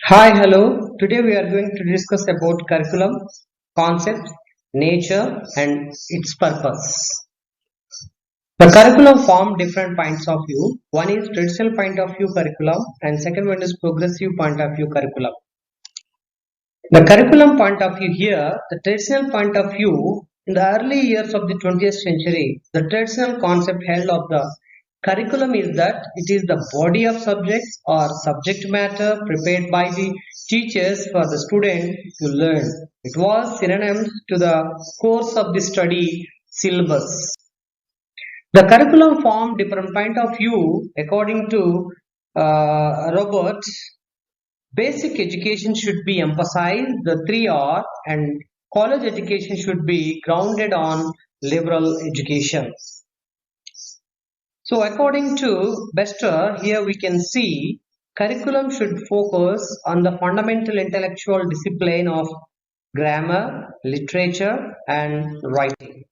Hi, hello. Today we are going to discuss about curriculum, concept, nature, and its purpose. The curriculum form different points of view. One is traditional point of view curriculum, and second one is progressive point of view curriculum. The curriculum point of view here, the traditional point of view, in the early years of the 20th century, the traditional concept held of the curriculum is that it is the body of subjects or subject matter prepared by the teachers for the student to learn. It was synonymous to the course of the study syllabus. The curriculum formed different point of view according to Robert. Basic education should be emphasized, the 3R, and college education should be grounded on liberal education. So according to Bester, here we can see curriculum should focus on the fundamental intellectual discipline of grammar, literature, and writing.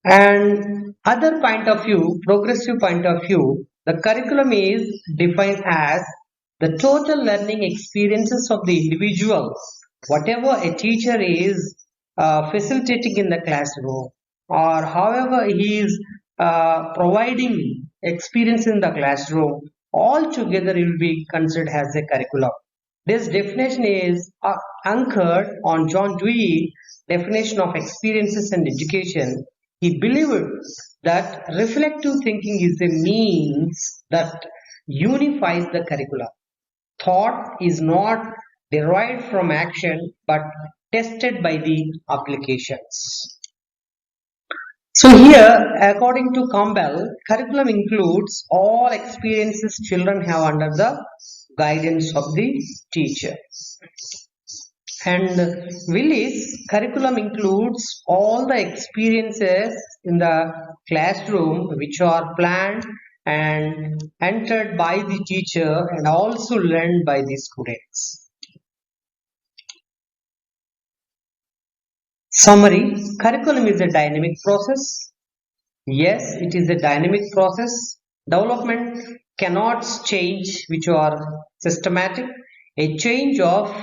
And other point of view, progressive point of view, the curriculum is defined as the total learning experiences of the individual, whatever a teacher is facilitating in the classroom, or however he is providing experience in the classroom, all together it will be considered as a curriculum. This definition is anchored on John Dewey's definition of experiences and education. He believed that reflective thinking is a means that unifies the curriculum. Thought is not derived from action but tested by the applications. So here, according to Campbell, curriculum includes all experiences children have under the guidance of the teacher. And Willis, curriculum includes all the experiences in the classroom which are planned and entered by the teacher and also learned by the students. Summary, curriculum is a dynamic process. Yes, it is a dynamic process. Development cannot change which are systematic. A change of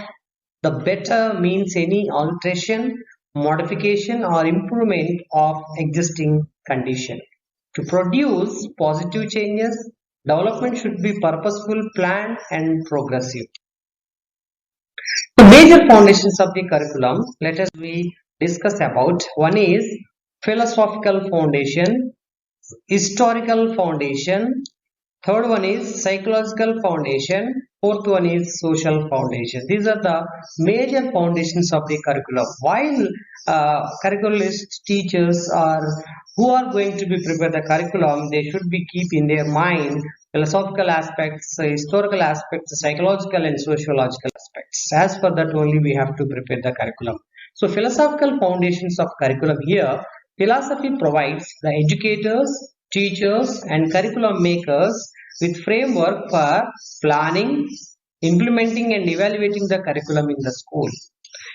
the better means any alteration, modification or improvement of existing condition. To produce positive changes, development should be purposeful, planned and progressive. The major foundations of the curriculum, let us discuss about. One is philosophical foundation, historical foundation, third one is psychological foundation, fourth one is social foundation. These are the major foundations of the curriculum. While curriculist teachers are who are going to be prepare the curriculum, they should be keep in their mind philosophical aspects, historical aspects, psychological and sociological aspects. As for that only we have to prepare the curriculum. So philosophical foundations of curriculum here, philosophy provides the educators, teachers and curriculum makers with framework for planning, implementing and evaluating the curriculum in the school.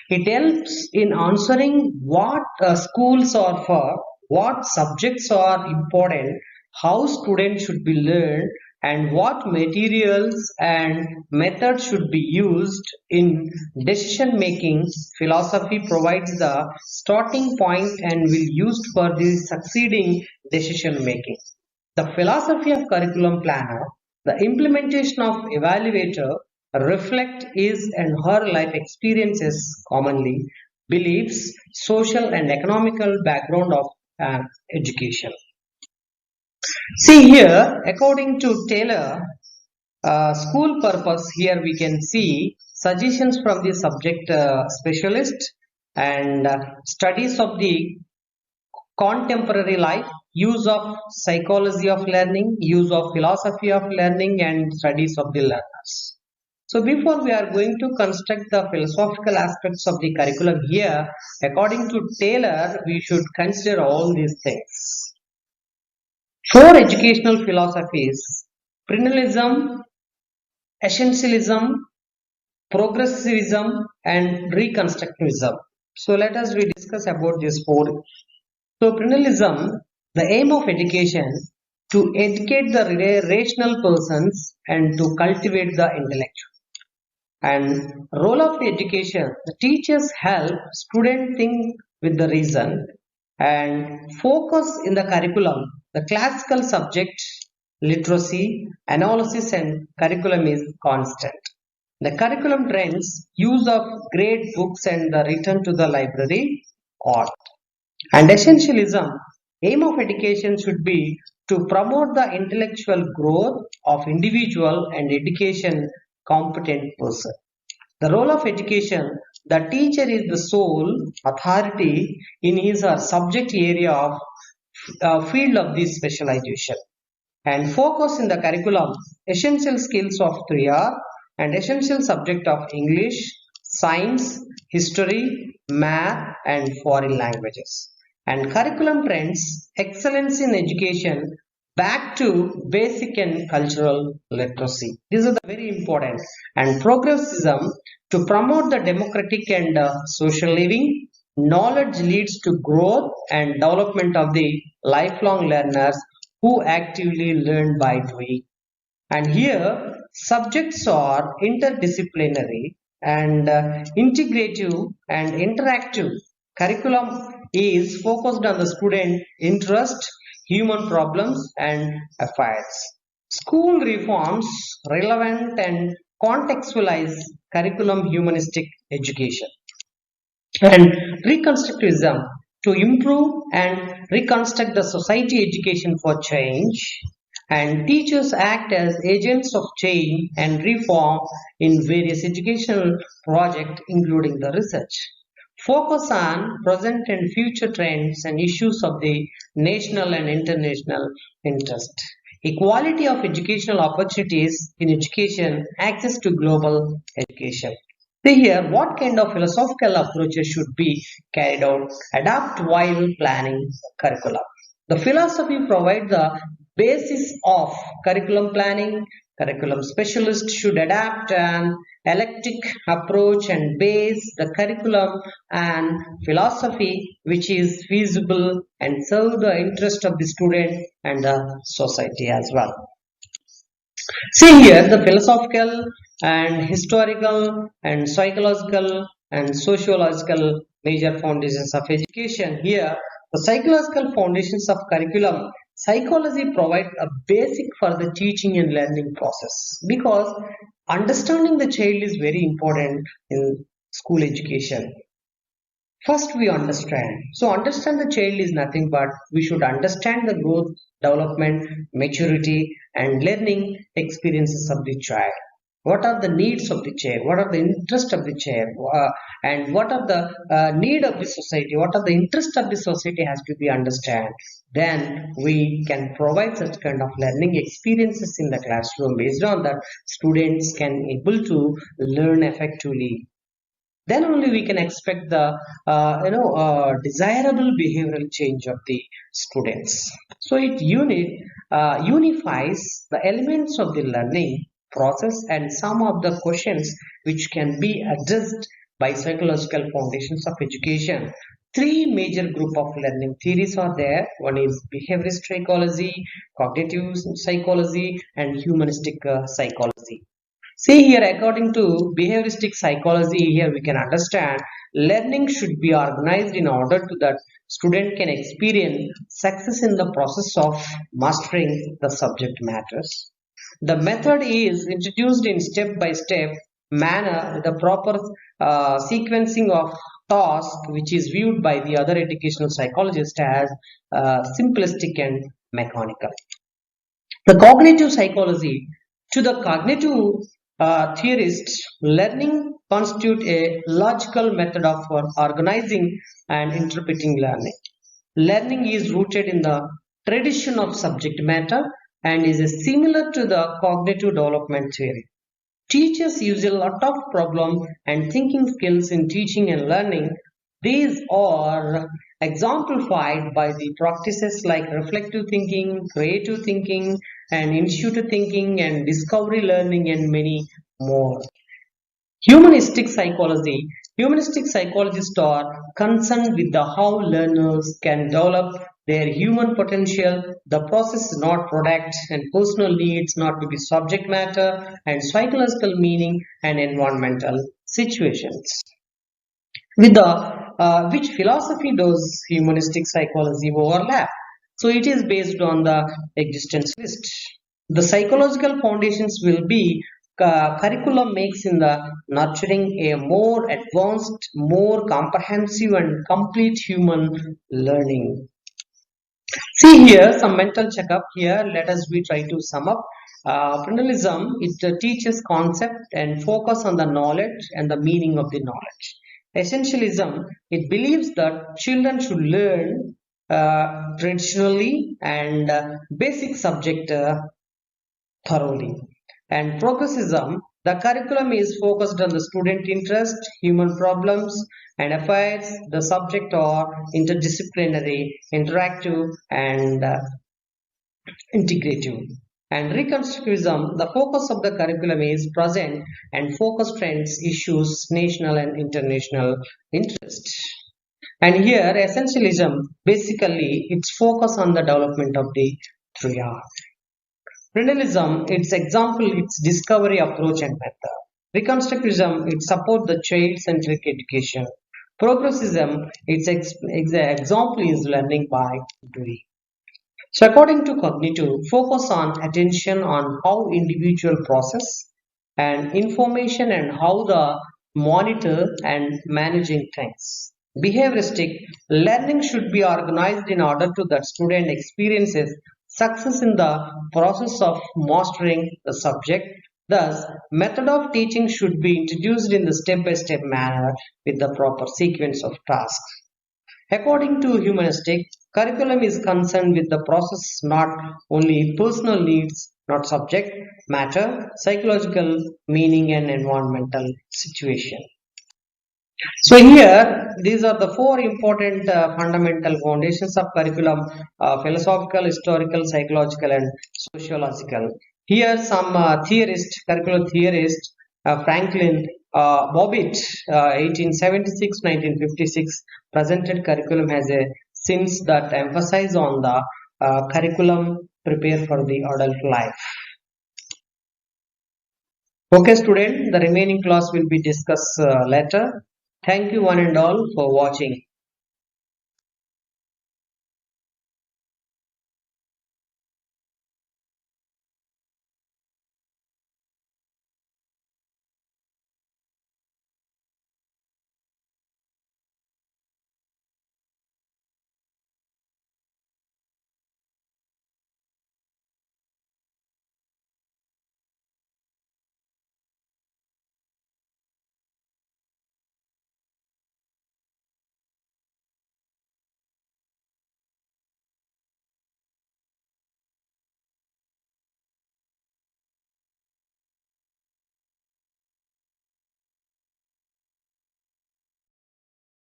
It helps in answering what schools are for, what subjects are important, how students should be learned, and what materials and methods should be used in decision making. Philosophy provides the starting point and will used for the succeeding decision making. The philosophy of curriculum planner, the implementation of evaluator reflect his and her life experiences commonly, beliefs, social and economical background of education. See here, according to Taylor, school purpose, here we can see suggestions from the subject specialist and studies of the contemporary life, use of psychology of learning, use of philosophy of learning and studies of the learners. So before we are going to construct the philosophical aspects of the curriculum here, according to Taylor, we should consider all these things. Four educational philosophies: perennialism, essentialism, progressivism, and reconstructivism. So let us discuss about these four. So perennialism, the aim of education to educate the rational persons and to cultivate the intellectual. And role of the education, the teachers help students think with the reason and focus in the curriculum. The classical subject, literacy, analysis and curriculum is constant. The curriculum trends, use of great books and the return to the library art. And essentialism, aim of education should be to promote the intellectual growth of individual and education competent person. The role of education, the teacher is the sole authority in his or subject area of field of this specialization. And focus in the curriculum, essential skills of 3R and essential subject of English, science, history, math and foreign languages. And curriculum trends, excellence in education, back to basic and cultural literacy. These are the very important. And progressivism, to promote the democratic and social living. Knowledge leads to growth and development of the lifelong learners who actively learn by doing. And here, subjects are interdisciplinary and integrative and interactive. Curriculum is focused on the student interest, human problems and affairs. School reforms relevant and contextualize curriculum humanistic education. And reconstructivism, to improve and reconstruct the society education for change. And teachers act as agents of change and reform in various educational projects including the research. Focus on present and future trends and issues of the national and international interest. Equality of educational opportunities in education, access to global education. See here, what kind of philosophical approaches should be carried out, adapt while planning curriculum. The philosophy provides the basis of curriculum planning. Curriculum specialists should adapt an eclectic approach and base the curriculum and philosophy which is feasible and serve the interest of the student and the society as well. See here the philosophical and historical and psychological and sociological major foundations of education. Here the psychological foundations of curriculum. Psychology provides a basic for the teaching and learning process because understanding the child is very important in school education. First we understand. So understand the child is nothing but we should understand the growth, development, maturity and learning experiences of the child. What are the needs of the child? What are the interests of the child? And what are the need of the society? What are the interests of the society has to be understood. Then we can provide such kind of learning experiences in the classroom. Based on that, students can able to learn effectively. Then only we can expect the desirable behavioral change of the students. So it unifies the elements of the learning process and some of the questions which can be addressed by psychological foundations of education. Three major group of learning theories are there. One is behaviorist psychology, cognitive psychology and humanistic psychology. See here, according to behavioristic psychology, here we can understand learning should be organized in order to that student can experience success in the process of mastering the subject matters. The method is introduced in step-by-step manner with a proper sequencing of task which is viewed by the other educational psychologists as simplistic and mechanical. The cognitive psychology, to the cognitive theorists, learning constitutes a logical method of organizing and interpreting learning. Learning is rooted in the tradition of subject matter and is similar to the cognitive development theory. Teachers use a lot of problem and thinking skills in teaching and learning. These are exemplified by the practices like reflective thinking, creative thinking, and intuitive thinking, and discovery learning, and many more. Humanistic psychology. Humanistic psychologists are concerned with the how learners can develop their human potential. The process is not product, and personal needs not to be subject matter, and psychological meaning and environmental situations. With the which philosophy does humanistic psychology overlap? So it is based on the existentialist. The psychological foundations will be curriculum makes in the nurturing a more advanced, more comprehensive and complete human learning. See here some mental checkup here. Let us we try to sum up. Prenalism it teaches concept and focus on the knowledge and the meaning of the knowledge. Essentialism it believes that children should learn traditionally and basic subject thoroughly. And progressivism, the curriculum is focused on the student interest, human problems and affairs. The subject are interdisciplinary, interactive and integrative. And reconstructivism, the focus of the curriculum is present and focus trends, issues, national and international interest. And here essentialism, basically its focus on the development of the 3R. Prenalism, its example, its discovery approach and method. Reconstructivism, it supports the child-centric education. Progressivism, its example is learning by doing. So according to cognitive, focus on attention on how individual process and information and how the monitor and managing things. Behavioristic, learning should be organized in order to that student experiences success in the process of mastering the subject. Thus, method of teaching should be introduced in the step-by-step manner with the proper sequence of tasks. According to humanistic, curriculum is concerned with the process not only personal needs, not subject matter, psychological meaning and environmental situation. So here, these are the four important fundamental foundations of curriculum, philosophical, historical, psychological and sociological. Here some curriculum theorist, Franklin Bobbitt, 1876-1956, presented curriculum as a since that emphasize on the curriculum prepare for the adult life. Okay student, the remaining class will be discussed later. Thank you one and all for watching.